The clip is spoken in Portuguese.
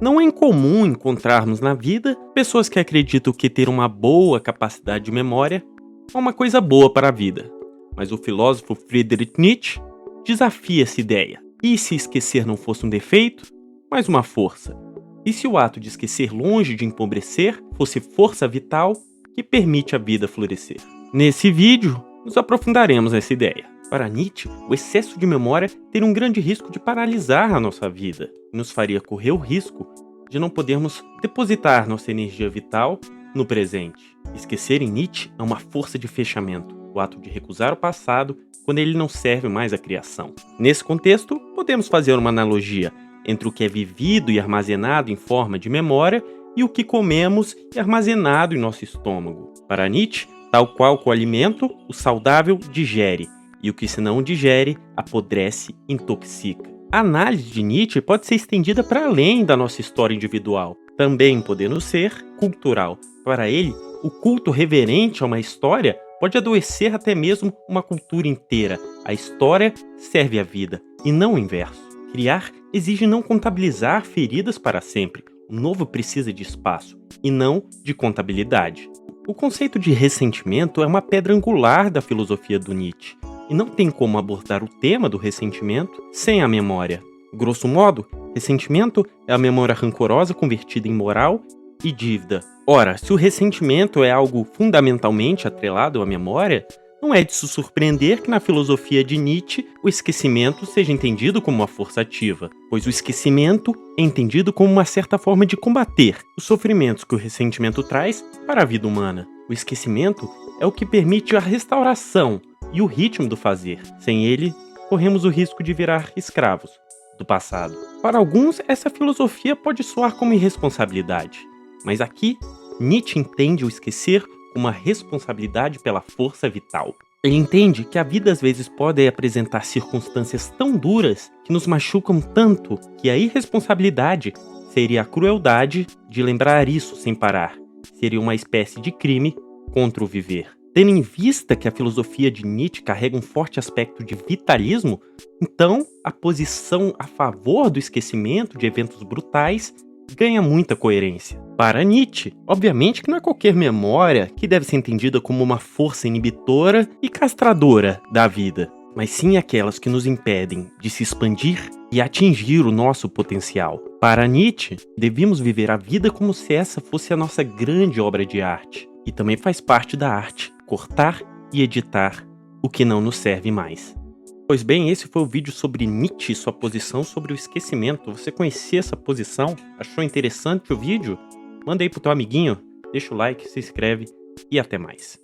Não é incomum encontrarmos na vida pessoas que acreditam que ter uma boa capacidade de memória é uma coisa boa para a vida. Mas o filósofo Friedrich Nietzsche desafia essa ideia. E se esquecer não fosse um defeito, mas uma força? E se o ato de esquecer, longe de empobrecer, fosse força vital que permite a vida florescer? Nesse vídeo, nos aprofundaremos nessa ideia. Para Nietzsche, o excesso de memória tem um grande risco de paralisar a nossa vida e nos faria correr o risco de não podermos depositar nossa energia vital no presente. Esquecer em Nietzsche é uma força de fechamento, o ato de recusar o passado quando ele não serve mais à criação. Nesse contexto, podemos fazer uma analogia entre o que é vivido e armazenado em forma de memória e o que comemos e armazenado em nosso estômago. Para Nietzsche, tal qual com o alimento, o saudável digere, e o que se não digere, apodrece e intoxica. A análise de Nietzsche pode ser estendida para além da nossa história individual, também podendo ser cultural. Para ele, o culto reverente a uma história pode adoecer até mesmo uma cultura inteira. A história serve à vida, e não o inverso. Criar exige não contabilizar feridas para sempre. O novo precisa de espaço, e não de contabilidade. O conceito de ressentimento é uma pedra angular da filosofia do Nietzsche, e não tem como abordar o tema do ressentimento sem a memória. Grosso modo, ressentimento é a memória rancorosa convertida em moral e dívida. Ora, se o ressentimento é algo fundamentalmente atrelado à memória, não é de se surpreender que na filosofia de Nietzsche o esquecimento seja entendido como uma força ativa, pois o esquecimento é entendido como uma certa forma de combater os sofrimentos que o ressentimento traz para a vida humana. O esquecimento é o que permite a restauração e o ritmo do fazer. Sem ele, corremos o risco de virar escravos do passado. Para alguns, essa filosofia pode soar como irresponsabilidade, mas aqui, Nietzsche entende o esquecer como uma responsabilidade pela força vital. Ele entende que a vida às vezes pode apresentar circunstâncias tão duras que nos machucam tanto que a irresponsabilidade seria a crueldade de lembrar isso sem parar. Seria uma espécie de crime contra o viver. Tendo em vista que a filosofia de Nietzsche carrega um forte aspecto de vitalismo, então a posição a favor do esquecimento de eventos brutais ganha muita coerência. Para Nietzsche, obviamente que não é qualquer memória que deve ser entendida como uma força inibitora e castradora da vida, mas sim aquelas que nos impedem de se expandir e atingir o nosso potencial. Para Nietzsche, devemos viver a vida como se essa fosse a nossa grande obra de arte. E também faz parte da arte cortar e editar o que não nos serve mais. Pois bem, esse foi o vídeo sobre Nietzsche e sua posição sobre o esquecimento. Você conhecia essa posição? Achou interessante o vídeo? Manda aí pro teu amiguinho, deixa o like, se inscreve e até mais.